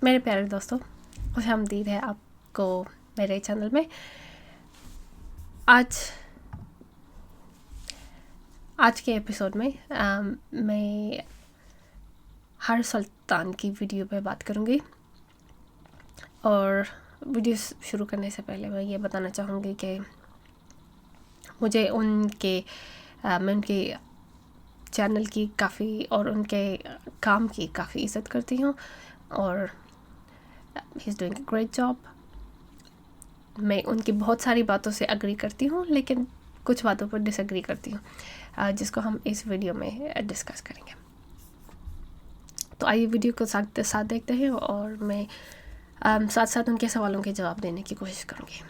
میرے پیارے دوستوں، خوش آمدید ہے آپ کو میرے چینل میں۔ آج کے ایپیسوڈ میں میں ہر سلطان کی ویڈیو پہ بات کروں گی، اور ویڈیو شروع کرنے سے پہلے میں یہ بتانا چاہوں گی کہ میں ان کے چینل کی کافی اور ان کے کام کی کافی عزت کرتی ہوں، اور he is doing a great job. میں ان کی بہت ساری باتوں سے اگری کرتی ہوں، لیکن کچھ باتوں پر ڈس ایگری کرتی ہوں، جس کو ہم اس ویڈیو میں ڈسکس کریں گے۔ تو آئیے ویڈیو کو ساتھ دیکھتے ہیں، اور میں ساتھ ساتھ ان کے سوالوں کے جواب دینے کی کوشش کروں گی۔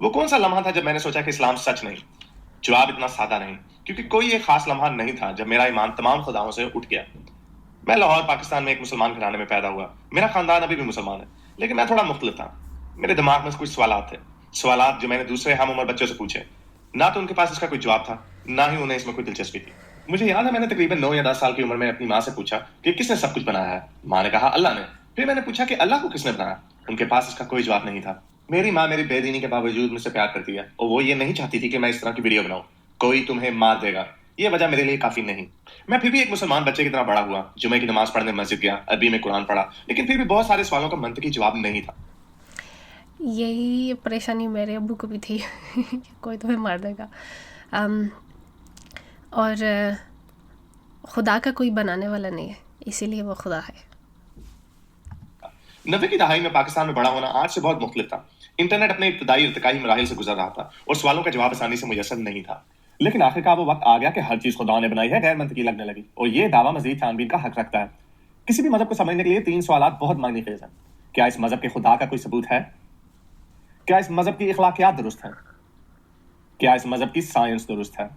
وہ کون سا لمحہ تھا جب میں نے سوچا کہ اسلام سچ نہیں؟ جواب اتنا سادہ نہیں، کیونکہ کوئی ایک خاص لمحہ نہیں تھا جب میرا ایمان تمام خداؤں سے اٹھ گیا۔ میں لاہور پاکستان میں ایک مسلمان گھرانے میں پیدا ہوا۔ میرا خاندان ابھی بھی مسلمان ہے، لیکن میں تھوڑا مختلف تھا۔ میرے دماغ میں کچھ سوالات تھے، سوالات جو میں نے دوسرے ہم عمر بچوں سے پوچھے۔ نہ تو ان کے پاس اس کا کوئی جواب تھا، نہ ہی انہیں اس میں کوئی دلچسپی تھی۔ مجھے یاد ہے میں نے تقریباً 9 یا 10 سال کی عمر میں اپنی ماں سے پوچھا کہ کس نے سب کچھ بنایا ہے؟ ماں نے کہا اللہ نے۔ پھر میں نے پوچھا کہ اللہ کو کس نے بنایا؟ ان کے پاس اس کا کوئی جواب نہیں تھا۔ میری ماں میری بے دینی کے باوجود مجھ سے پیار کرتی ہے، اور وہ یہ نہیں چاہتی تھی کہ میں اس طرح کی ویڈیو بناؤں۔ کوئی تمہیں مار دے گا، یہ وجہ میرے لیے کافی نہیں۔ میں پھر بھی ایک مسلمان بچے کی طرح بڑا ہوا، جمعے کی نماز پڑھنے مسجد گیا، عربی میں قرآن پڑھا، لیکن پھر بھی بہت سارے سوالوں کا منطقی جواب نہیں تھا۔ یہی پریشانی میرے ابو کو بھی تھی کہ کوئی تمہیں مار دے گا، اور خدا کا کوئی بنانے والا نہیں ہے، اسی لیے وہ خدا ہے۔ 90 کی دہائی میں پاکستان میں بڑا ہونا آج سے بہت مختلف تھا۔ انٹرنیٹ اپنے ابتدائی ارتقائی مراحل سے گزر رہا تھا، اور سوالوں کا جواب آسانی سے میسر نہیں تھا۔ لیکن آخرکار وہ وقت آ گیا کہ ہر چیز خدا نے بنائی ہے غیر منطقی لگنے لگی، اور یہ دعویٰ مزید چھانبین کا حق رکھتا ہے۔ کسی بھی مذہب کو سمجھنے کے لیے 3 سوالات بہت معنی خیز ہیں۔ کیا اس مذہب کے خدا کا کوئی ثبوت ہے؟ کیا اس مذہب کی اخلاقیات درست ہیں؟ کیا اس مذہب کی سائنس درست ہے؟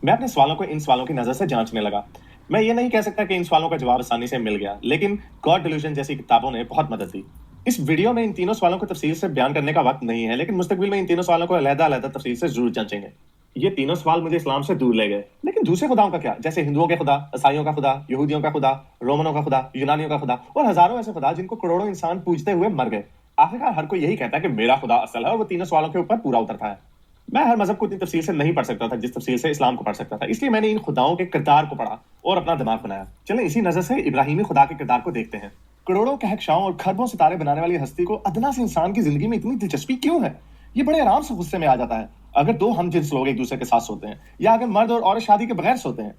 میں اپنے سوالوں کو ان سوالوں کی نظر سے جانچنے لگا۔ میں یہ نہیں کہہ سکتا کہ ان سوالوں کا جواب آسانی سے مل گیا، لیکن گاڈ ڈیلیوژن جیسی کتابوں نے بہت مدد دی۔ اس ویڈیو میں ان تینوں سوالوں کو تفصیل سے بیان کرنے کا وقت نہیں ہے، لیکن مستقبل میں ان تینوں سوالوں کو علیحدہ تفصیل سے ضرور جانچیں گے۔ یہ تینوں سوال مجھے اسلام سے دور لے گئے، لیکن دوسرے خداؤں کا کیا؟ جیسے ہندوؤں کے خدا، عیسائیوں کا خدا، یہودیوں کا خدا، رومنوں کا خدا، یونانیوں کا خدا، اور ہزاروں ایسے خدا جن کو کروڑوں انسان پوجتے ہوئے مر گئے۔ آخرکار ہر کوئی یہی کہتا ہے کہ میرا خدا اصل ہے، اور وہ تینوں سوالوں کے اوپر پورا اترتا ہے۔ میں ہر مذہب کو اتنی تفصیل سے نہیں پڑھ سکتا تھا جس تفصیل سے اسلام کو پڑھ سکتا تھا، اس لیے میں نے ان خداؤں کے کردار کو پڑھا اور اپنا دماغ بنایا۔ چلیں اسی نظر سے ابراہیمی خدا کے کردار کو دیکھتے ہیں۔ کروڑوں کہکشاؤں اور کھربوں ستارے بنانے والی ہستی کو ادنا سے انسان کی زندگی میں اتنی دلچسپی کیوں ہے؟ یہ بڑے آرام سے غصے میں آ جاتا ہے اگر 2 ہم جنس لوگ ایک دوسرے کے ساتھ سوتے ہیں، یا اگر مرد اور عورت شادی کے بغیر سوتے ہیں۔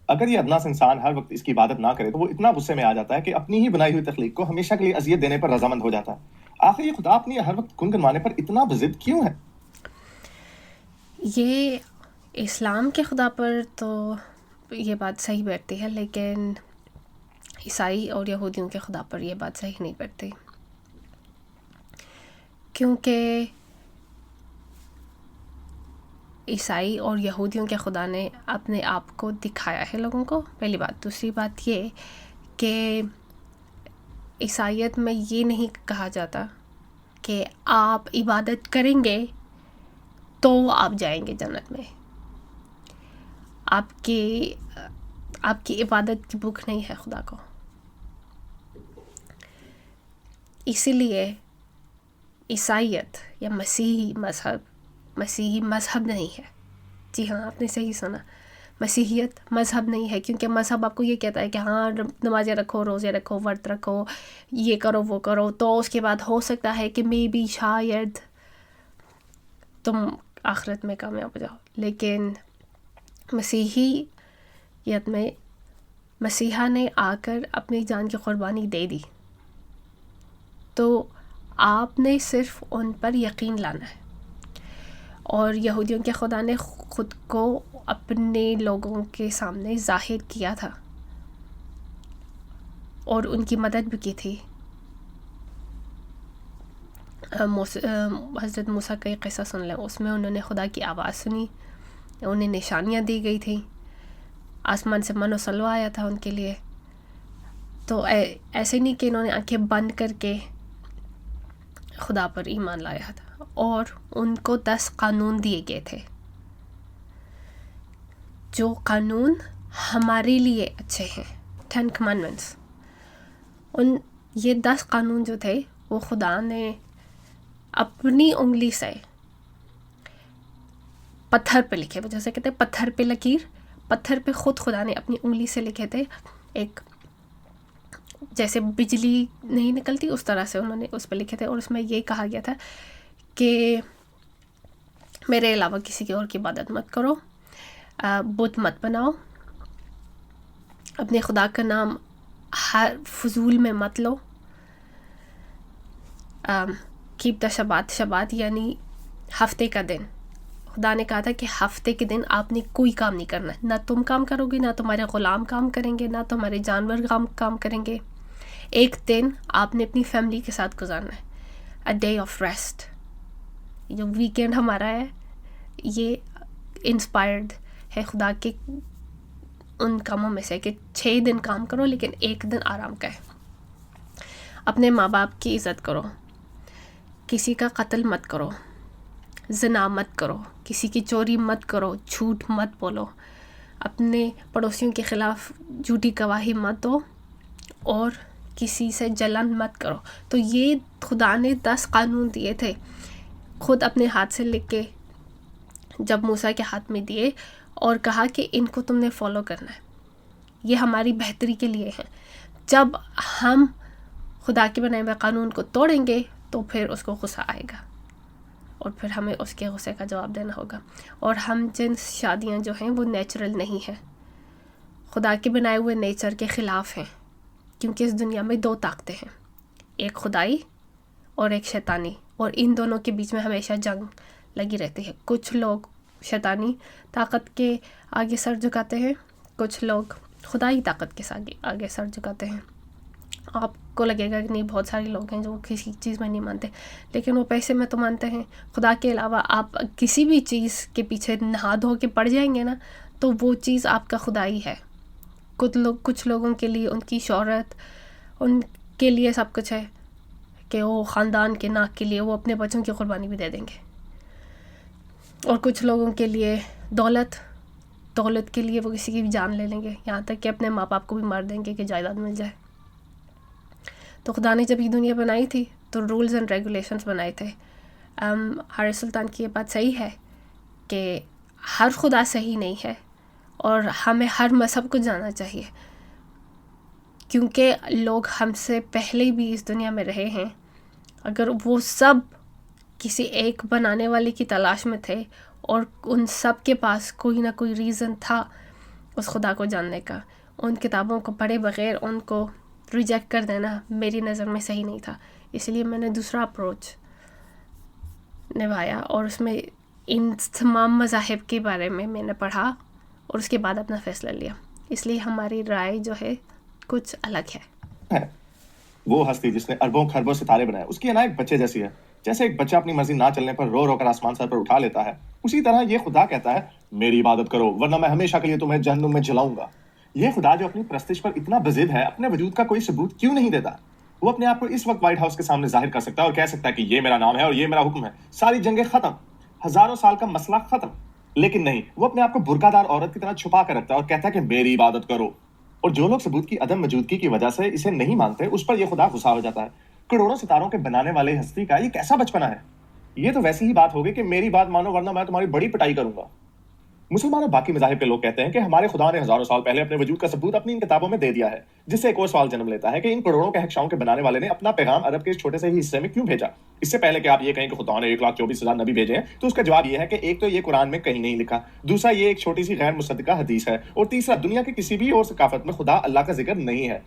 اگر یہ ادنا سے انسان ہر وقت اس کی عبادت نہ کرے تو وہ اتنا غصے میں آ جاتا ہے کہ اپنی ہی بنائی ہوئی تخلیق کو ہمیشہ کے لیے اذیت دینے پر رضامند ہو جاتا ہے۔ آخر یہ خدا اپنی ہر وقت گنگنانے پر اتنا بضد کیوں ہے؟ یہ اسلام کے خدا پر تو یہ بات صحیح بیٹھتی ہے، لیکن عیسائی اور یہودیوں کے خدا پر یہ بات صحیح نہیں بیٹھتی، کیونکہ عیسائی اور یہودیوں کے خدا نے اپنے آپ کو دکھایا ہے لوگوں کو، پہلی بات۔ دوسری بات یہ کہ عیسائیت میں یہ نہیں کہا جاتا کہ آپ عبادت کریں گے تو آپ جائیں گے جنت میں۔ آپ کی عبادت کی بھوک نہیں ہے خدا کو، اسی لیے عیسائیت یا مسیحی مذہب نہیں ہے۔ جی ہاں، آپ نے صحیح سنا، مسیحیت مذہب نہیں ہے، کیونکہ مذہب آپ کو یہ کہتا ہے کہ ہاں نمازیں رکھو، روزے رکھو، ورت رکھو، یہ کرو وہ کرو، تو اس کے بعد ہو سکتا ہے کہ شاید تم آخرت میں کامیاب ہو جاؤ۔ لیکن مسیحیت میں مسیحا نے آ کر اپنی جان کی قربانی دے دی، تو آپ نے صرف ان پر یقین لانا ہے۔ اور یہودیوں کے خدا نے خود کو اپنے لوگوں کے سامنے ظاہر کیا تھا، اور ان کی مدد بھی کی تھی۔ حضرت موسیٰ کا ایک قصہ سن لیں، اس میں انہوں نے خدا کی آواز سنی، انہیں نشانیاں دی گئی تھیں، آسمان سے من و سلوہ آیا تھا ان کے لیے۔ تو ایسے نہیں کہ انہوں نے آنکھیں بند کر کے خدا پر ایمان لایا تھا، اور ان کو 10 قانون دیے گئے تھے، جو قانون ہمارے لیے اچھے ہیں. 10 commandments. یہ 10 قانون جو تھے وہ خدا نے اپنی انگلی سے پتھر پہ لکھے. وہ جیسے کہتے ہیں پتھر پہ لکیر، پتھر پہ خود خدا نے اپنی انگلی سے لکھے تھے. ایک جیسے بجلی نہیں نکلتی اس طرح سے انہوں نے اس پہ لکھے تھے. اور اس میں یہ کہا گیا تھا کہ میرے علاوہ کسی کی اور کی عبادت مت کرو، بت مت بناؤ، اپنے خدا کا نام ہر فضول میں مت لو، کیپ دا شبات یعنی ہفتے کا دن. خدا نے کہا تھا کہ ہفتے کے دن آپ نے کوئی کام نہیں کرنا، نہ تم کام کرو گے، نہ تمہارے غلام کام کریں گے، نہ تمہارے جانور کام کریں گے. ایک دن آپ نے اپنی فیملی کے ساتھ گزارنا ہے. A day of rest. جو ویکینڈ ہمارا ہے یہ انسپائرڈ ہے خدا کے ان کاموں میں سے کہ 6 دن کام کرو لیکن ایک دن آرام کا ہے. اپنے ماں باپ کی عزت کرو، کسی کا قتل مت کرو، زنا مت کرو، کسی کی چوری مت کرو، جھوٹ مت بولو، اپنے پڑوسیوں کے خلاف جھوٹی گواہی مت دو، اور کسی سے جلن مت کرو. تو یہ خدا نے 10 قانون دیے تھے خود اپنے ہاتھ سے لکھ کے جب موسیٰ کے ہاتھ میں دیے، اور کہا کہ ان کو تم نے فالو کرنا ہے، یہ ہماری بہتری کے لیے ہے. جب ہم خدا کے بنائے ہوئے قانون کو توڑیں گے تو پھر اس کو غصہ آئے گا اور پھر ہمیں اس کے غصے کا جواب دینا ہوگا. اور ہم جنس شادیاں جو ہیں وہ نیچرل نہیں ہیں، خدا کے بنائے ہوئے نیچر کے خلاف ہیں. کیونکہ اس دنیا میں 2 طاقتیں ہیں، ایک خدائی اور ایک شیطانی، اور ان دونوں کے بیچ میں ہمیشہ جنگ لگی رہتی ہے. کچھ لوگ شیطانی طاقت کے آگے سر جھکاتے ہیں، کچھ لوگ خدائی طاقت کے آگے سر جھکاتے ہیں. آپ کو لگے گا کہ نہیں، بہت سارے لوگ ہیں جو کسی چیز میں نہیں مانتے، لیکن وہ پیسے میں تو مانتے ہیں. خدا کے علاوہ آپ کسی بھی چیز کے پیچھے نہا دھو کے پڑ جائیں گے نا تو وہ چیز آپ کا خدائی ہے. کچھ لوگوں کے لیے ان کی شہرت، ان کے لیے سب کچھ ہے کہ وہ خاندان کے ناک کے لیے وہ اپنے بچوں کی قربانی بھی دے دیں گے. اور کچھ لوگوں کے لیے دولت کے لیے وہ کسی کی بھی جان لے لیں گے، یہاں تک کہ اپنے ماں باپ کو بھی مار دیں گے کہ جائیداد مل جائے. تو خدا نے جب یہ دنیا بنائی تھی تو رولز اینڈ ریگولیشنز بنائے تھے. حارث سلطان کی یہ بات صحیح ہے کہ ہر خدا صحیح نہیں ہے، اور ہمیں ہر مذہب کو جاننا چاہیے، کیونکہ لوگ ہم سے پہلے بھی اس دنیا میں رہے ہیں. اگر وہ سب کسی ایک بنانے والے کی تلاش میں تھے اور ان سب کے پاس کوئی نہ کوئی ریزن تھا اس خدا کو جاننے کا، ان کتابوں کو پڑھے بغیر ان کو ریجیکٹ کر دینا میری نظر میں صحیح نہیں تھا. اس لیے میں نے دوسرا اپروچ نبھایا، اور اس میں ان تمام مذاہب کے بارے میں نے پڑھا اور اس کے بعد اپنا فیصلہ لیا. اس لیے ہماری رائے جو ہے کچھ الگ ہے. وہ ہستی جس نے اربوں خربوں ستارے بنائے، اس کی انا ایک بچے جیسی ہے. جیسے ایک بچہ اپنی مرضی نہ چلنے پر رو رو کر آسمان سر پر اٹھا لیتا ہے، اسی طرح یہ خدا کہتا ہے میری عبادت کرو ورنہ میں ہمیشہ کے لیے تمہیں جہنم میں جلاؤں گا. یہ خدا جو اپنی پرستش پر اتنا بضد ہے، اپنے وجود کا کوئی ثبوت کیوں نہیں دیتا؟ وہ اپنے آپ کو اس وقت وائٹ ہاؤس کے سامنے ظاہر کر سکتا ہے اور کہہ سکتا ہے کہ یہ میرا نام ہے اور یہ میرا حکم ہے، ساری جنگیں ختم، ہزاروں سال کا مسئلہ ختم. لیکن نہیں، وہ اپنے آپ کو برقع دار عورت کی طرح چھپا کر رکھتا ہے اور کہتا ہے کہ میری عبادت کرو. اور جو لوگ ثبوت کی عدم موجودگی کی وجہ سے اسے نہیں مانتے، اس پر یہ خدا غصہ ہو جاتا ہے. کروڑوں ستاروں کے بنانے والے ہستی کا یہ کیسا بچپنا ہے؟ یہ تو ویسی ہی بات ہوگی کہ میری بات مانو ورنہ میں تمہاری بڑی پٹائی کروں گا. مسلمان اور باقی مذاہب کے لوگ کہتے ہیں کہ ہمارے خدا نے ہزاروں سال پہلے اپنے وجود کا ثبوت اپنی ان کتابوں میں دے دیا ہے، جس سے ایک اور سوال جنم لیتا ہے کہ ان کروڑوں کے حقشاؤں کے بنانے والے نے اپنا پیغام عرب کے اس چھوٹے سے ہی حصے میں کیوں بھیجا؟ اس سے پہلے کہ آپ یہ کہیں کہ خدا نے 1,24,000 نبی بھیجے ہیں، تو اس کا جواب یہ ہے کہ ایک تو یہ قرآن میں کہیں نہیں لکھا، دوسرا یہ ایک چھوٹی سی غیر مصدقہ حدیث ہے، اور تیسرا دنیا کی کسی بھی اور ثقافت میں خدا اللہ کا ذکر نہیں ہے.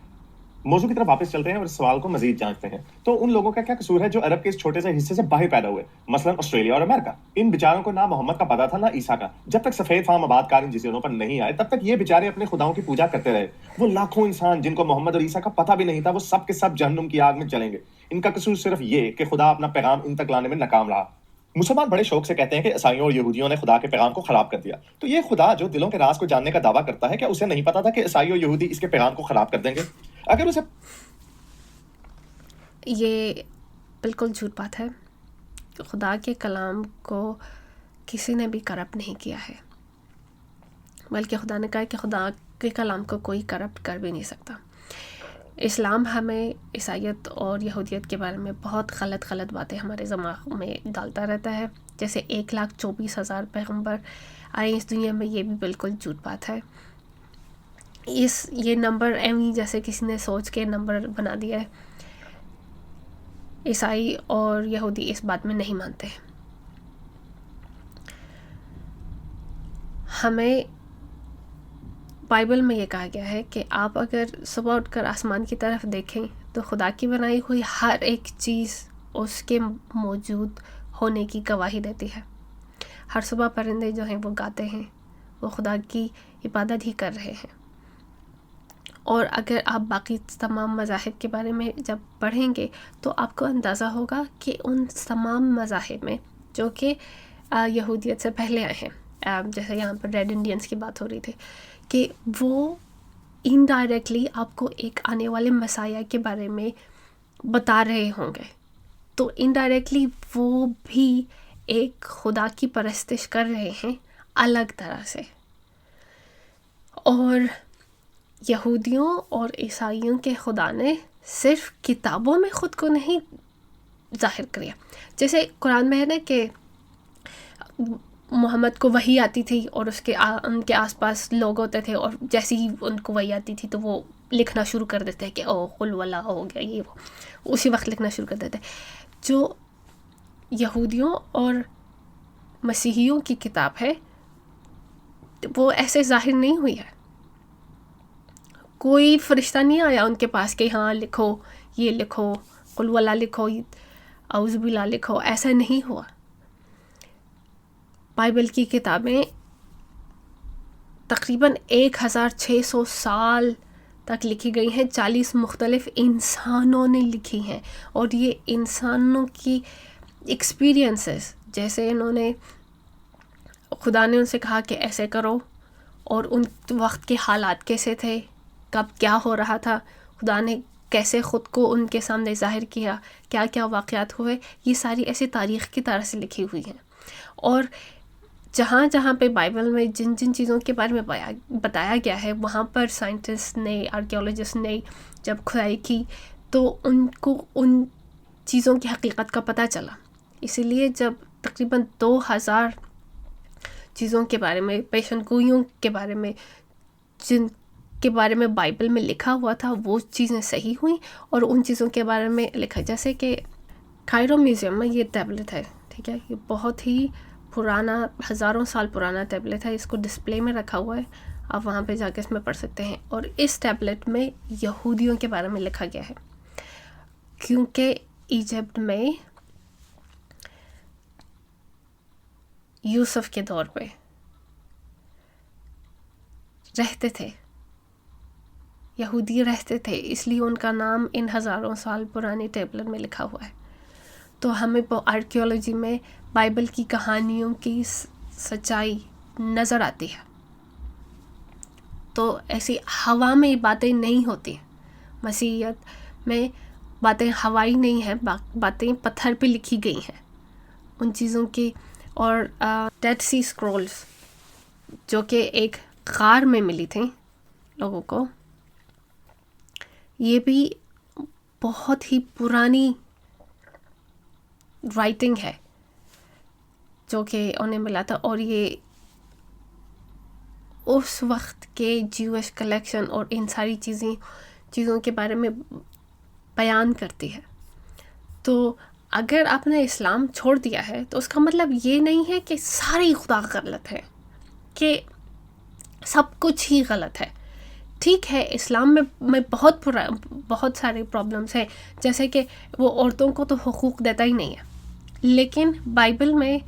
موضوع کی طرف واپس چلتے ہیں اور اس سوال کو مزید جانچتے ہیں. تو ان لوگوں کا کیا قصور ہے جو عرب کے اس چھوٹے سے حصے سے باہر پیدا ہوئے، مثلا آسٹریلیا اور امریکہ؟ ان بیچاروں کو نہ محمد کا پتہ تھا نہ عیسیٰ کا. جب تک سفید فام آباد کار ان جزیروں پر نہیں آئے تب تک یہ بیچارے اپنے خداؤں کی پوجا کرتے رہے. وہ لاکھوں انسان جن کو محمد اور عیسیٰ کا پتہ بھی نہیں تھا، وہ سب کے سب جہنم کی آگ میں جلیں گے. ان کا قصور صرف یہ کہ خدا اپنا پیغام ان تک لانے میں ناکام رہا. مسلمان بڑے شوق سے کہتے ہیں کہ عیسائیوں اور یہودیوں نے خدا کے پیغام کو خراب کر دیا. تو یہ خدا جو دلوں کے راز کو جاننے کا دعویٰ کرتا ہے، کیا اسے نہیں پتا تھا کہ عیسائی اور یہودی اس کے پیغام کو خراب کر دیں گے؟ اگر اسے یہ بالکل جھوٹ بات ہے. خدا کے کلام کو کسی نے بھی کرپٹ نہیں کیا ہے، بلکہ خدا نے کہا کہ خدا کے کلام کو کوئی کرپٹ کر بھی نہیں سکتا. اسلام ہمیں عیسائیت اور یہودیت کے بارے میں بہت غلط باتیں ہمارے دماغ میں ڈالتا رہتا ہے. جیسے 1,24,000 پیغمبر آئے اس دنیا میں، یہ بھی بالکل جھوٹ بات ہے. یہ نمبر ایویں جیسے کسی نے سوچ کے نمبر بنا دیا ہے. عیسائی اور یہودی اس بات میں نہیں مانتے. ہمیں بائبل میں یہ کہا گیا ہے کہ آپ اگر صبح اٹھ کر آسمان کی طرف دیکھیں تو خدا کی بنائی ہوئی ہر ایک چیز اس کے موجود ہونے کی گواہی دیتی ہے. ہر صبح پرندے جو ہیں وہ گاتے ہیں، وہ خدا کی عبادت ہی کر رہے ہیں. اور اگر آپ باقی تمام مذاہب کے بارے میں جب پڑھیں گے تو آپ کو اندازہ ہوگا کہ ان تمام مذاہب میں جو کہ یہودیت سے پہلے آئے ہیں، جیسے یہاں پر ریڈ انڈینس کی بات ہو رہی تھی، کہ وہ انڈائریکٹلی آپ کو ایک آنے والے مسیح کے بارے میں بتا رہے ہوں گے. تو انڈائریکٹلی وہ بھی ایک خدا کی پرستش کر رہے ہیں الگ طرح سے. اور یہودیوں اور عیسائیوں کے خدا نے صرف کتابوں میں خود کو نہیں ظاہر کیا. جیسے قرآن میں ہے نا کہ محمد کو وحی آتی تھی اور ان کے آس پاس لوگ ہوتے تھے، اور جیسے ہی ان کو وحی آتی تھی تو وہ لکھنا شروع کر دیتے کہ او قل واللہ ہو گیا، یہ وہ اسی وقت لکھنا شروع کر دیتے. جو یہودیوں اور مسیحیوں کی کتاب ہے وہ ایسے ظاہر نہیں ہوئی ہے. کوئی فرشتہ نہیں آیا ان کے پاس کہ ہاں لکھو، یہ لکھو، قل واللہ لکھو، اعوذ باللہ لکھو. ایسا نہیں ہوا. بائبل کی کتابیں تقریباً 1,600 سال تک لکھی گئی ہیں. 40 مختلف انسانوں نے لکھی ہیں، اور یہ انسانوں کی ایکسپیرینسز، جیسے انہوں نے خدا نے ان سے کہا کہ ایسے کرو، اور ان وقت کے حالات کیسے تھے، کب کیا ہو رہا تھا، خدا نے کیسے خود کو ان کے سامنے ظاہر کیا، کیا کیا واقعات ہوئے، یہ ساری ایسی تاریخ کی طرح سے لکھی ہوئی ہیں. اور جہاں جہاں پہ بائبل میں جن جن چیزوں کے بارے میں بتایا گیا ہے، وہاں پر سائنٹسٹ نے، آرکیولوجسٹ نے جب کھدائی کی تو ان کو ان چیزوں کی حقیقت کا پتہ چلا. اسی لیے جب تقریباً 2,000 چیزوں کے بارے میں، پیشن گوئیوں کے بارے میں، جن کے بارے میں بائبل میں لکھا ہوا تھا، وہ چیزیں صحیح ہوئیں. اور ان چیزوں کے بارے میں لکھا، جیسے کہ کائرو میوزیم میں یہ ٹیبلٹ ہے، ٹھیک ہے، یہ بہت ہی پرانا، ہزاروں سال پرانا ٹیبلٹ ہے. اس کو ڈسپلے میں رکھا ہوا ہے، آپ وہاں پہ جا کے اس میں پڑھ سکتے ہیں. اور اس ٹیبلٹ میں یہودیوں کے بارے میں لکھا گیا ہے، کیونکہ ایجپٹ میں یوسف کے دور پہ رہتے تھے، یہودی رہتے تھے، اس لیے ان کا نام ان ہزاروں سال پرانی ٹیبلٹ میں لکھا ہوا ہے. تو ہمیں آرکیولوجی میں بائبل کی کہانیوں کی سچائی نظر آتی ہے. تو ایسی ہوا میں باتیں نہیں ہوتی. مسیحیت میں باتیں ہوائی نہیں ہیں، باتیں پتھر پہ لکھی گئی ہیں ان چیزوں کی. اور ڈیڈ سی اسکرولز جو کہ ایک غار میں ملی تھیں لوگوں کو، یہ بھی بہت ہی پرانی رائٹنگ ہے جو کہ انہیں ملا تھا. اور یہ اس وقت کے جیوش کلیکشن اور ان ساری چیزوں کے بارے میں بیان کرتی ہے. تو اگر آپ نے اسلام چھوڑ دیا ہے تو اس کا مطلب یہ نہیں ہے کہ ساری خدا غلط ہے، کہ سب کچھ ہی غلط ہے. ٹھیک ہے، اسلام میں بہت سارے پرابلمس ہیں، جیسے کہ وہ عورتوں کو تو حقوق دیتا ہی نہیں ہے. لیکن بائبل میں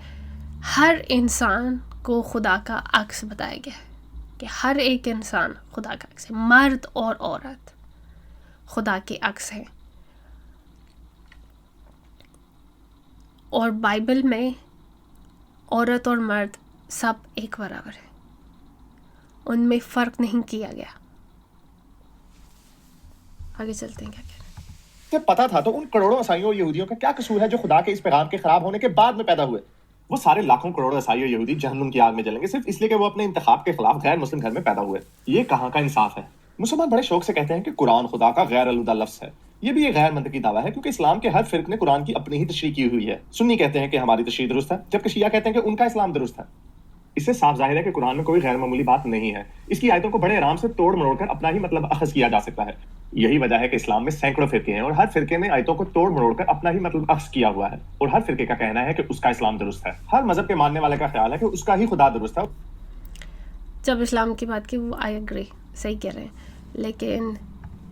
ہر انسان کو خدا کا عکس بتایا گیا ہے، کہ ہر ایک انسان خدا کا عکس ہے. مرد اور عورت خدا کے عکس ہیں. اور بائبل میں عورت اور مرد سب ایک برابر ہیں، ان میں فرق نہیں کیا گیا. آگے چلتے ہیں. کیا کہہ رہے ہیں؟ پتا تھا تو ان کروڑوں عیسائیوں اور یہودیوں کا کیا قصور ہے جو خدا کے اس پیغام کے خراب ہونے کے بعد میں پیدا ہوئے؟ وہ سارے لاکھوں کروڑوں عیسائی اور یہودی جہنم کی آگ میں جلیں گے صرف اس لیے کہ وہ اپنے انتخاب کے خلاف غیر مسلم گھر میں پیدا ہوئے. یہ کہاں کا انصاف ہے؟ مسلمان بڑے شوق سے کہتے ہیں کہ قرآن خدا کا غیر آلودہ لفظ ہے. یہ بھی ایک غیر منطقی دعویٰ ہے کیونکہ اسلام کے ہر فرق نے قرآن کی اپنی ہی تشریح کی ہوئی ہے. سنی کہتے ہیں کہ ہماری تشریح درست ہے جبکہ شیعہ کہتے ہیں کہ ان کا اسلام درست ہے. اس سے صاف ظاہر ہے کہ قرآن میں کوئی غیر معمولی بات نہیں ہے. اس کی آیتوں کو بڑے آرام سے توڑ مروڑ کر اپنا ہی مطلب اخذ کیا جا سکتا ہے. یہی وجہ ہے کہ اسلام میں سینکڑوں فرقے ہیں اور ہر فرقے نے آیتوں کو توڑ مروڑ کر اپنا ہی مطلب اخذ کیا ہوا ہے اور ہر فرقے کا کہنا ہے کہ اس کا اسلام درست ہے. ہر مذہب کے ماننے والے کا خیال ہے کہ اس کا ہی خدا درست ہے. جب اسلام کی بات کی وہ آئی اگری، صحیح کہہ رہے ہیں، لیکن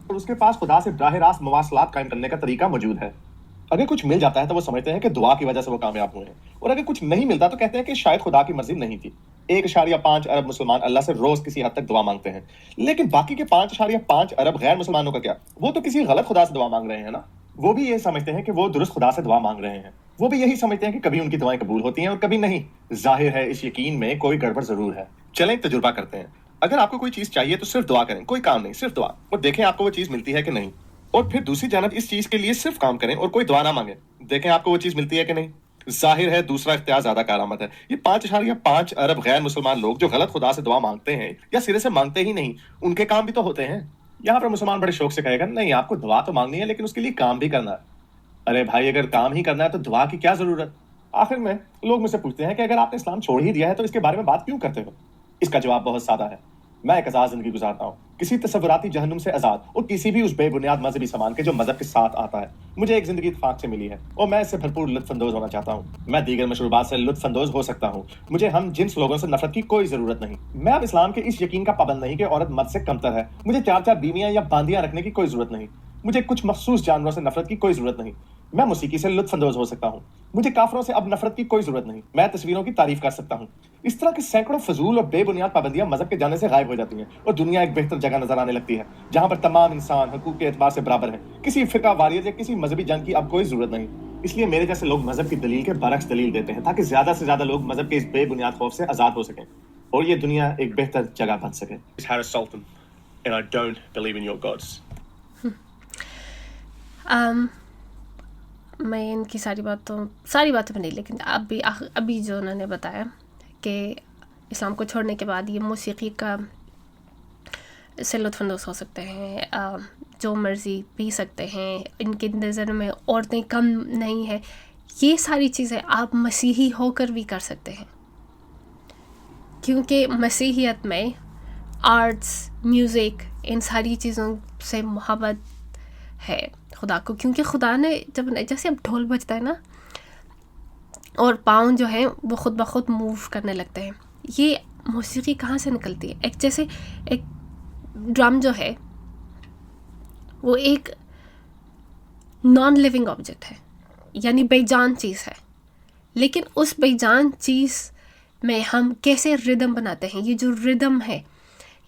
اور اس کے پاس خدا سے براہ راست مواصلات قائم کرنے کا طریقہ موجود ہے. اگر کچھ مل جاتا ہے تو وہ سمجھتے ہیں کہ دعا کی وجہ سے وہ کامیاب ہوئے ہیں، اور اگر کچھ نہیں ملتا تو کہتے ہیں کہ شاید خدا کی مرضی نہیں تھی. 1.5 ارب مسلمان اللہ سے روز کسی حد تک دعا مانگتے ہیں، لیکن باقی کے 5.5 ارب غیر مسلمانوں کا کیا؟ وہ تو کسی غلط خدا سے دعا مانگ رہے ہیں نا. وہ بھی یہ سمجھتے ہیں کہ وہ درست خدا سے دعا مانگ رہے ہیں. وہ بھی یہی سمجھتے ہیں کہ کبھی ان کی دعائیں قبول ہوتی ہیں اور کبھی نہیں. ظاہر ہے اس یقین میں کوئی گڑبڑ ضرور ہے. چلیں ایک تجربہ کرتے ہیں. اگر آپ کو کوئی چیز چاہیے تو صرف دعا کریں، کوئی کام نہیں، صرف دعا، اور دیکھیں آپ کو وہ چیز ملتی ہے کہ نہیں. اور پھر دوسری جانب اس چیز کے لیے صرف کام کریں اور کوئی دعا نہ مانگیں، دیکھیں آپ کو وہ چیز ملتی ہے کہ نہیں. ظاہر ہے دوسرا اختیار زیادہ کارآمد ہے. یہ 5.5 ارب غیر مسلمان لوگ جو غلط خدا سے دعا مانگتے ہیں یا سرے سے مانگتے ہی نہیں، ان کے کام بھی تو ہوتے ہیں. یہاں پر مسلمان بڑے شوق سے کہے گا نہیں آپ کو دعا تو مانگنی ہے لیکن اس کے لیے کام بھی کرنا ہے. ارے بھائی اگر کام ہی کرنا ہے تو دعا کی کیا ضرورت؟ آخر میں لوگ مجھ سے پوچھتے ہیں کہ اگر آپ نے اسلام چھوڑ ہی دیا ہے تو اس کے بارے میں بات کیوں کرتے ہو؟ اس کا جواب بہت سادہ ہے. میں ایک آزاد زندگی گزارتا ہوں، کسی تصوراتی جہنم سے آزاد اور کسی بھی اس بے بنیاد مذہبی سامان کے جو مذہب کے ساتھ آتا ہے. مجھے ایک زندگی اتفاق سے ملی ہے اور میں اس سے بھرپور لطف اندوز ہونا چاہتا ہوں. میں دیگر مشروبات سے لطف اندوز ہو سکتا ہوں. مجھے ہم جنس لوگوں سے نفرت کی کوئی ضرورت نہیں. میں اب اسلام کے اس یقین کا پابند نہیں کہ عورت مرد سے کمتر ہے. مجھے 4 بیویاں یا باندیاں رکھنے کی کوئی ضرورت نہیں. مجھے کچھ مخصوص جانوروں سے نفرت کی کوئی ضرورت نہیں. میں موسیقی سے لطف اندوز ہو سکتا ہوں. مجھے کافروں سے اب نفرت کی کوئی ضرورت نہیں. میں تصویروں کی تعریف کر سکتا ہوں. اس طرح کے سینکڑوں فضول اور بے بنیاد پابندیاں مذہب کے جانے سے غائب ہو جاتی ہیں اور دنیا ایک بہتر جگہ نظر آنے لگتی ہے جہاں پر تمام انسان حقوق کے اعتبار سے برابر ہیں. کسی فرقہ واریت یا کسی مذہبی جنگ کی اب کوئی ضرورت نہیں. اس لیے میرے جیسے لوگ مذہب کی دلیل کے برعکس دلیل دیتے ہیں تاکہ زیادہ سے زیادہ لوگ مذہب کے اس بے بنیاد خوف سے آزاد ہو سکیں اور یہ دنیا ایک بہتر جگہ بن سکے. And I don't believe in your gods. میں ان کی ساری باتیں میں نہیں، لیکن ابھی جو انہوں نے بتایا کہ اسلام کو چھوڑنے کے بعد یہ موسیقی کا سے لطف اندوز ہو سکتے ہیں، جو مرضی پی سکتے ہیں، ان کی نظر میں عورتیں کم نہیں ہیں، یہ ساری چیزیں آپ مسیحی ہو کر بھی کر سکتے ہیں، کیونکہ مسیحیت میں آرٹس، میوزک، ان ساری چیزوں سے محبت ہے خدا کو، کیونکہ خدا نے جیسے اب ڈھول بجتا ہے نا اور پاؤں جو ہیں وہ خود بخود موو کرنے لگتے ہیں. یہ موسیقی کہاں سے نکلتی ہے؟ جیسے ایک ڈرم جو ہے وہ ایک نان لیونگ آبجیکٹ ہے، یعنی بے جان چیز ہے، لیکن اس بے جان چیز میں ہم کیسے ردم بناتے ہیں. یہ جو ردم ہے،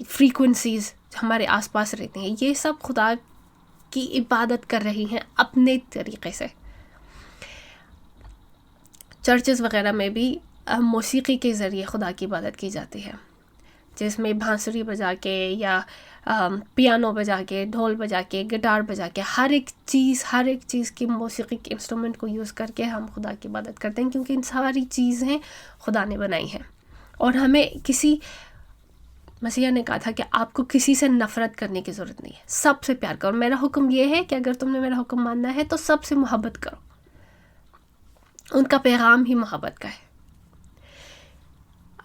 فریکوینسیز ہمارے آس پاس رہتی ہیں، یہ سب خدا کی عبادت کر رہی ہیں اپنے طریقے سے. چرچز وغیرہ میں بھی موسیقی کے ذریعے خدا کی عبادت کی جاتی ہے، جس میں بانسری بجا کے یا پیانو بجا کے، ڈھول بجا کے، گٹار بجا کے، ہر ایک چیز کی موسیقی کے انسٹرومنٹ کو یوز کر کے ہم خدا کی عبادت کرتے ہیں، کیونکہ ان ساری چیزیں خدا نے بنائی ہیں. اور ہمیں مسیح نے کہا تھا کہ آپ کو کسی سے نفرت کرنے کی ضرورت نہیں ہے، سب سے پیار کرو. میرا حکم یہ ہے کہ اگر تم نے میرا حکم ماننا ہے تو سب سے محبت کرو. ان کا پیغام ہی محبت کا ہے.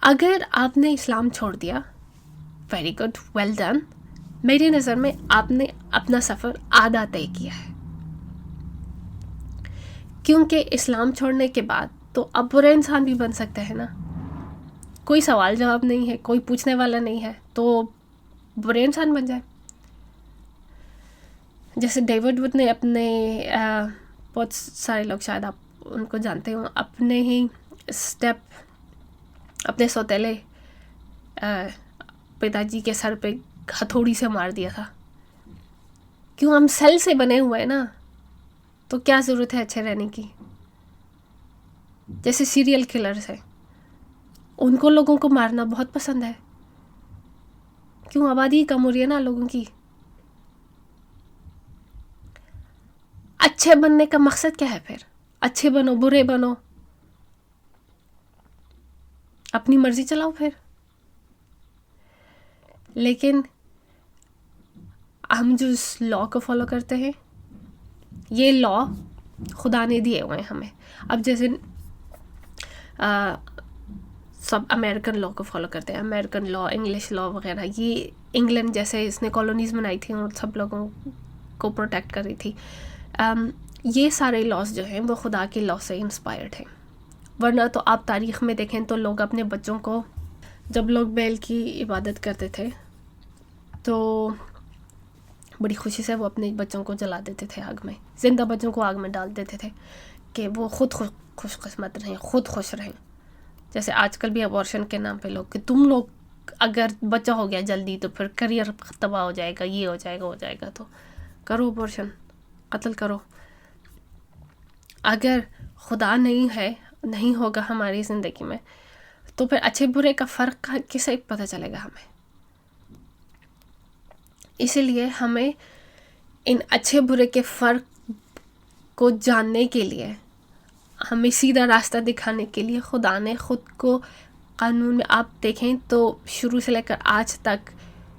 اگر آپ نے اسلام چھوڑ دیا، ویری گڈ، ویل ڈن. میری نظر میں آپ نے اپنا سفر آدھا طے کیا ہے، کیونکہ اسلام چھوڑنے کے بعد تو اب برا انسان بھی بن سکتے ہیں نا. کوئی سوال جواب نہیں ہے، کوئی پوچھنے والا نہیں ہے، تو برے انسان بن جائے. جیسے ڈیوڈ وڈ نے اپنے بہت سارے لوگ شاید آپ ان کو جانتے ہوں، اپنے ہی اپنے سوتیلے پتا جی کے سر پہ ہتھوڑی سے مار دیا تھا. کیوں؟ ہم سیل سے بنے ہوئے ہیں نا، تو کیا ضرورت ہے اچھے رہنے کی. جیسے سیریل کلرز ہیں، ان کو لوگوں کو مارنا بہت پسند ہے. کیوں؟ آبادی کم ہو رہی ہے نا لوگوں کی. اچھے بننے کا مقصد کیا ہے پھر؟ اچھے بنو، برے بنو، اپنی مرضی چلاؤ پھر. لیکن ہم جو اس لا کو فالو کرتے ہیں، یہ لا خدا نے دیے ہوئے ہیں ہمیں. اب جیسے سب امریکن لا کو فالو کرتے ہیں، امریکن لا، انگلش لا وغیرہ. یہ انگلینڈ جیسے اس نے کالونیز بنائی تھیں اور سب لوگوں کو پروٹیکٹ کر رہی تھی. یہ سارے لاس جو ہیں وہ خدا کے لا سے انسپائرڈ ہیں. ورنہ تو آپ تاریخ میں دیکھیں تو لوگ اپنے بچوں کو، جب لوگ بیل کی عبادت کرتے تھے تو بڑی خوشی سے وہ اپنے بچوں کو جلا دیتے تھے آگ میں، زندہ بچوں کو آگ میں ڈال دیتے تھے کہ وہ خود خوش قسمت رہیں، خود خوش رہیں. جیسے آج کل بھی ابارشن کے نام پہ لوگ، کہ تم لوگ اگر بچہ ہو گیا جلدی تو پھر کریئر تباہ ہو جائے گا، یہ ہو جائے گا، ہو جائے گا، تو کرو ابارشن، قتل کرو. اگر خدا نہیں ہوگا ہماری زندگی میں تو پھر اچھے برے کا فرق کسے پتہ چلے گا ہمیں. اسی لیے ہمیں ان اچھے برے کے فرق کو جاننے کے لیے، ہمیں سیدھا راستہ دکھانے کے لیے خدا نے خود کو قانون میں، آپ دیکھیں تو شروع سے لے کر آج تک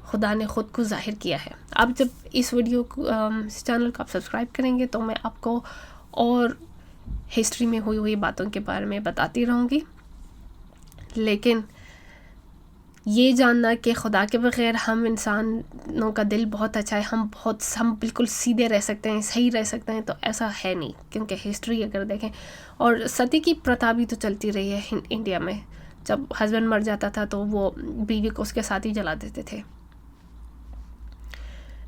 خدا نے خود کو ظاہر کیا ہے. آپ جب اس ویڈیو کو، اس چینل کو آپ سبسکرائب کریں گے تو میں آپ کو اور ہسٹری میں ہوئی باتوں کے بارے میں بتاتی رہوں گی. لیکن یہ جاننا کہ خدا کے بغیر ہم انسانوں کا دل بہت اچھا ہے، ہم بالکل سیدھے رہ سکتے ہیں، صحیح رہ سکتے ہیں، تو ایسا ہے نہیں. کیونکہ ہسٹری اگر دیکھیں، اور ستی کی پرتھا بھی تو چلتی رہی ہے انڈیا میں. جب ہسبینڈ مر جاتا تھا تو وہ بیوی کو اس کے ساتھ ہی جلا دیتے تھے،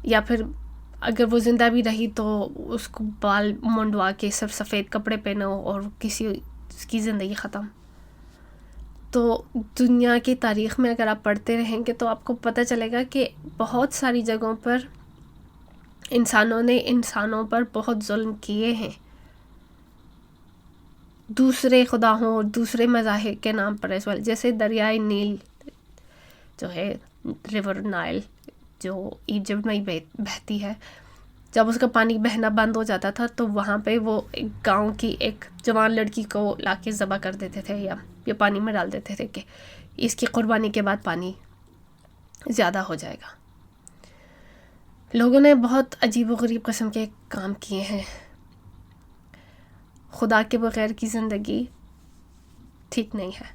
یا پھر اگر وہ زندہ بھی رہی تو اس کو بال منڈوا کے صرف سفید کپڑے پہنو اور اس کی زندگی ختم. تو دنیا کی تاریخ میں اگر آپ پڑھتے رہیں گے تو آپ کو پتہ چلے گا کہ بہت ساری جگہوں پر انسانوں نے انسانوں پر بہت ظلم کیے ہیں، دوسرے خداؤں اور دوسرے مذاہب کے نام پر اس وقت. جیسے دریائے نیل جو ہے، ریور نائل، جو ایجپٹ میں ہی بہتی ہے، جب اس کا پانی بہنا بند ہو جاتا تھا تو وہاں پہ وہ ایک گاؤں کی ایک جوان لڑکی کو لا کے ذبح کر دیتے تھے یا پانی میں ڈال دیتے تھے کہ اس کی قربانی کے بعد پانی زیادہ ہو جائے گا. لوگوں نے بہت عجیب و غریب قسم کے کام کیے ہیں. خدا کے بغیر کی زندگی ٹھیک نہیں ہے.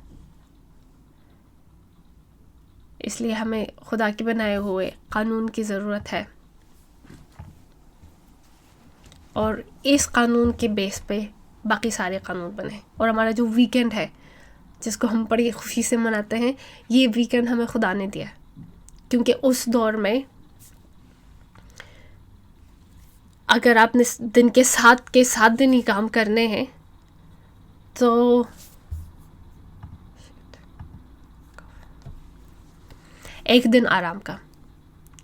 اس لیے ہمیں خدا کے بنائے ہوئے قانون کی ضرورت ہے، اور اس قانون کے بیس پہ باقی سارے قانون بنے. اور ہمارا جو ویکینڈ ہے جس کو ہم بڑی خوشی سے مناتے ہیں، یہ ویکینڈ ہمیں خدا نے دیا، کیونکہ اس دور میں اگر آپ نے دن کے 7 دن ہی کام کرنے ہیں تو ایک دن آرام کا،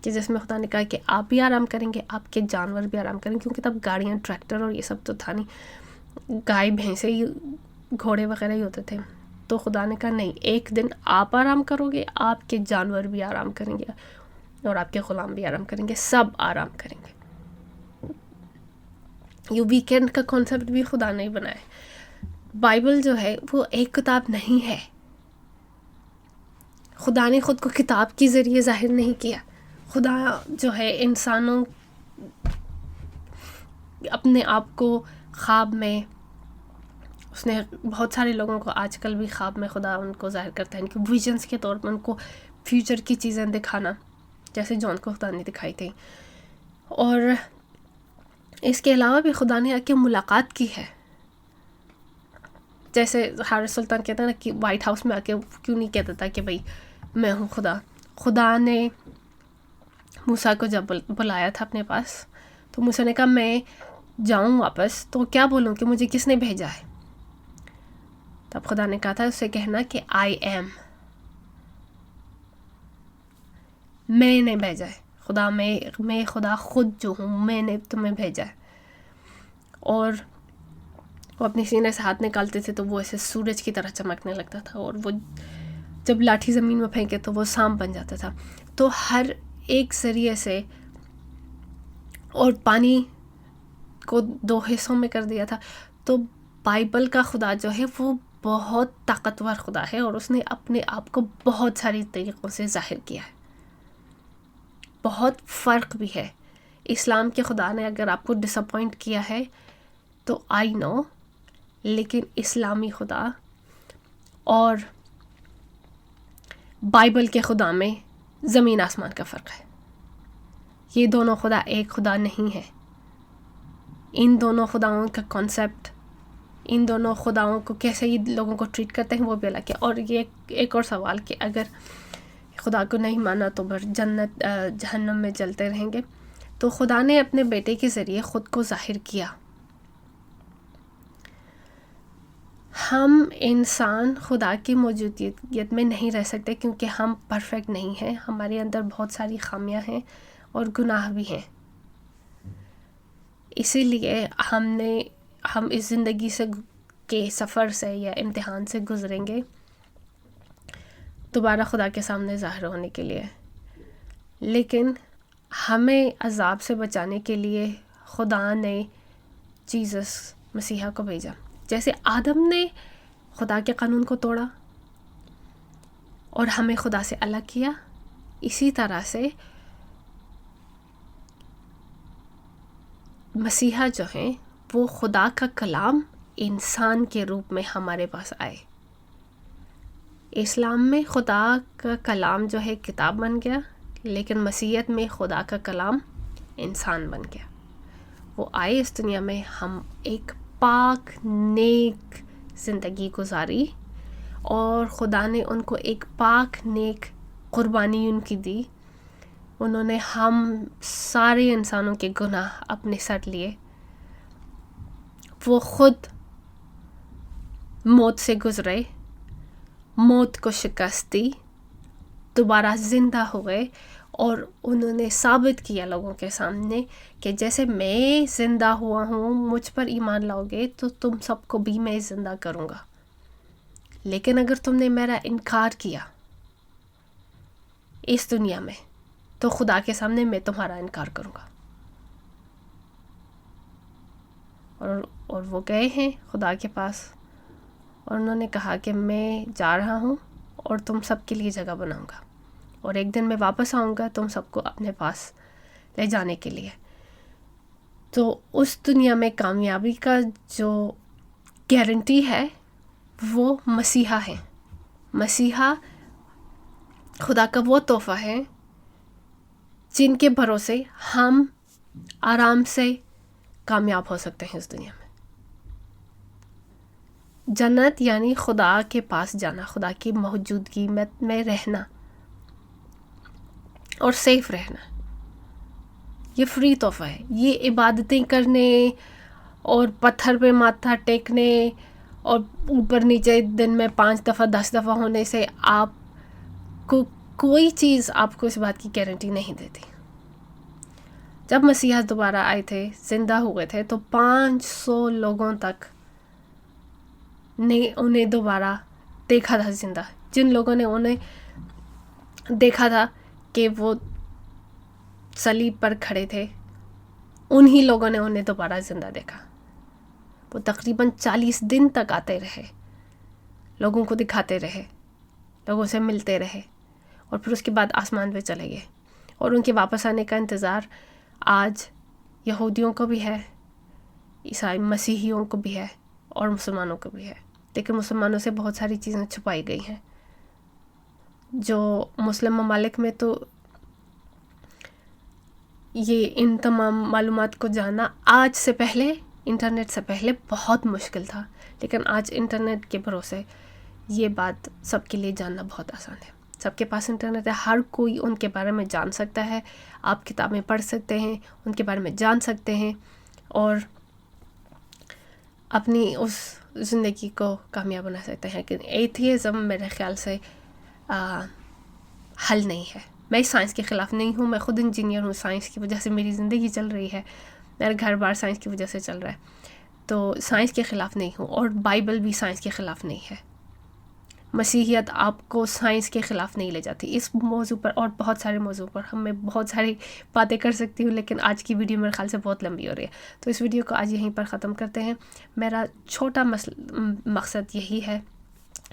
کہ جس میں خدا نے کہا کہ آپ بھی آرام کریں گے، آپ کے جانور بھی آرام کریں گے. کیونکہ تب گاڑیاں، ٹریکٹر اور یہ سب تو تھا نہیں، گائے بھینسیں ہی، گھوڑے وغیرہ ہی ہوتے تھے. تو خدا نے کہا نہیں، ایک دن آپ آرام کرو گے، آپ کے جانور بھی آرام کریں گے اور آپ کے غلام بھی آرام کریں گے، سب آرام کریں گے. یہ ویکینڈ کا کانسیپٹ بھی خدا نے بنایا ہے. بائبل جو ہے وہ ایک کتاب نہیں ہے. خدا نے خود کو کتاب کے ذریعے ظاہر نہیں کیا. خدا جو ہے انسانوں، اپنے آپ کو خواب میں، اس نے بہت سارے لوگوں کو آج کل بھی خواب میں خدا ان کو ظاہر کرتا ہے، ان کے ویژنس کے طور پر ان کو فیوچر کی چیزیں دکھانا، جیسے جون کو خدا نے دکھائی تھی. اور اس کے علاوہ بھی خدا نے آ کے ملاقات کی ہے. جیسے حارث سلطان کہتا ہے نا کہ وائٹ ہاؤس میں آ کے کیوں نہیں کہتا تھا کہ بھائی میں ہوں خدا. خدا نے موسیٰ کو جب بلایا تھا اپنے پاس تو موسیٰ نے کہا میں جاؤں واپس تو کیا بولوں کہ مجھے کس نے بھیجا ہے. تب خدا نے کہا تھا اسے کہنا کہ آئی ایم، میں نے بھیجا ہے. خدا میں خدا خود جو ہوں، میں نے تمہیں بھیجا ہے. اور وہ اپنی سینے سے ہاتھ نکالتے تھے تو وہ ایسے سورج کی طرح چمکنے لگتا تھا، اور وہ جب لاٹھی زمین میں پھینکے تو وہ سانپ بن جاتا تھا. تو ہر ایک ذریعے سے، اور پانی کو 2 حصوں میں کر دیا تھا. تو بائبل کا خدا جو ہے وہ بہت طاقتور خدا ہے اور اس نے اپنے آپ کو بہت ساری طریقوں سے ظاہر کیا ہے. بہت فرق بھی ہے. اسلام کے خدا نے اگر آپ کو ڈس اپوائنٹ کیا ہے تو آئی نو، لیکن اسلامی خدا اور بائبل کے خدا میں زمین آسمان کا فرق ہے. یہ دونوں خدا ایک خدا نہیں ہے. ان دونوں خداؤں کا کانسیپٹ، ان دونوں خداؤں کو کیسے یہ لوگوں کو ٹریٹ کرتے ہیں وہ بھی الگ ہے. اور یہ ایک اور سوال کہ اگر خدا کو نہیں مانا تو پھر جہنم میں جلتے رہیں گے. تو خدا نے اپنے بیٹے کے ذریعے خود کو ظاہر کیا. ہم انسان خدا کی موجودگیت میں نہیں رہ سکتے کیونکہ ہم پرفیکٹ نہیں ہیں. ہمارے اندر بہت ساری خامیاں ہیں اور گناہ بھی ہیں. اسی لیے ہم اس زندگی کے سفر سے یا امتحان سے گزریں گے دوبارہ خدا کے سامنے ظاہر ہونے کے لیے. لیکن ہمیں عذاب سے بچانے کے لیے خدا نے جیزس مسیحا کو بھیجا. جیسے آدم نے خدا کے قانون کو توڑا اور ہمیں خدا سے الگ کیا، اسی طرح سے مسیحا جو ہیں وہ خدا کا کلام انسان کے روپ میں ہمارے پاس آئے. اسلام میں خدا کا کلام جو ہے کتاب بن گیا، لیکن مسیحیت میں خدا کا کلام انسان بن گیا. وہ آئے اس دنیا میں، ہم ایک پاک نیک زندگی گزاری اور خدا نے ان کو ایک پاک نیک قربانی ان کی دی. انہوں نے ہم سارے انسانوں کے گناہ اپنے سر لیے. وہ خود موت سے گزرے، موت کو شکست دی، دوبارہ زندہ ہوئے اور انہوں نے ثابت کیا لوگوں کے سامنے کہ جیسے میں زندہ ہوا ہوں، مجھ پر ایمان لاؤ گے تو تم سب کو بھی میں زندہ کروں گا. لیکن اگر تم نے میرا انکار کیا اس دنیا میں تو خدا کے سامنے میں تمہارا انکار کروں گا. اور وہ گئے ہیں خدا کے پاس اور انہوں نے کہا کہ میں جا رہا ہوں اور تم سب کے لیے جگہ بناؤں گا اور ایک دن میں واپس آؤں گا تم سب کو اپنے پاس لے جانے کے لیے. تو اس دنیا میں کامیابی کا جو گارنٹی ہے وہ مسیحا ہے. مسیحا خدا کا وہ تحفہ ہے جن کے بھروسے ہم آرام سے کامیاب ہو سکتے ہیں اس دنیا میں. جنت یعنی خدا کے پاس جانا، خدا کی موجودگی میں رہنا اور سیف رہنا. یہ فری تحفہ ہے. یہ عبادتیں کرنے اور پتھر پہ ماتھا ٹیکنے اور اوپر نیچے دن میں 5 دفعہ 10 دفعہ ہونے سے آپ کو کوئی چیز آپ کو اس بات کی گارنٹی نہیں دیتی. جب مسیحا دوبارہ آئے تھے، زندہ ہوئے تھے، تو 500 لوگوں تک نے انہیں دوبارہ دیکھا تھا زندہ. جن لوگوں نے انہیں دیکھا تھا کہ وہ صلیب پر کھڑے تھے، انہی لوگوں نے انہیں دوبارہ زندہ دیکھا. وہ تقریباً 40 دن تک آتے رہے، لوگوں کو دکھاتے رہے، لوگوں سے ملتے رہے اور پھر اس کے بعد آسمان پہ چلے گئے. اور ان کے واپس آنے کا انتظار آج یہودیوں کو بھی ہے، عیسائی مسیحیوں کو بھی ہے اور مسلمانوں کو بھی ہے. لیکن مسلمانوں سے بہت ساری چیزیں چھپائی گئی ہیں. جو مسلم ممالک میں تو یہ ان تمام معلومات کو جاننا آج سے پہلے، انٹرنیٹ سے پہلے بہت مشکل تھا، لیکن آج انٹرنیٹ کے بھروسے یہ بات سب کے لیے جاننا بہت آسان ہے. سب کے پاس انٹرنیٹ ہے، ہر کوئی ان کے بارے میں جان سکتا ہے. آپ کتابیں پڑھ سکتے ہیں، ان کے بارے میں جان سکتے ہیں اور اپنی اس زندگی کو کامیاب بنا سکتے ہیں. کہ ایتھیزم میرے خیال سے حل نہیں ہے. میں سائنس کے خلاف نہیں ہوں، میں خود انجینئر ہوں، سائنس کی وجہ سے میری زندگی چل رہی ہے، میرا گھر بار سائنس کی وجہ سے چل رہا ہے. تو سائنس کے خلاف نہیں ہوں اور بائبل بھی سائنس کے خلاف نہیں ہے. مسیحیت آپ کو سائنس کے خلاف نہیں لے جاتی. اس موضوع پر اور بہت سارے موضوع پر میں بہت ساری باتیں کر سکتی ہوں، لیکن آج کی ویڈیو میرے خیال سے بہت لمبی ہو رہی ہے. تو اس ویڈیو کو آج یہیں پر ختم کرتے ہیں. میرا چھوٹا مقصد یہی ہے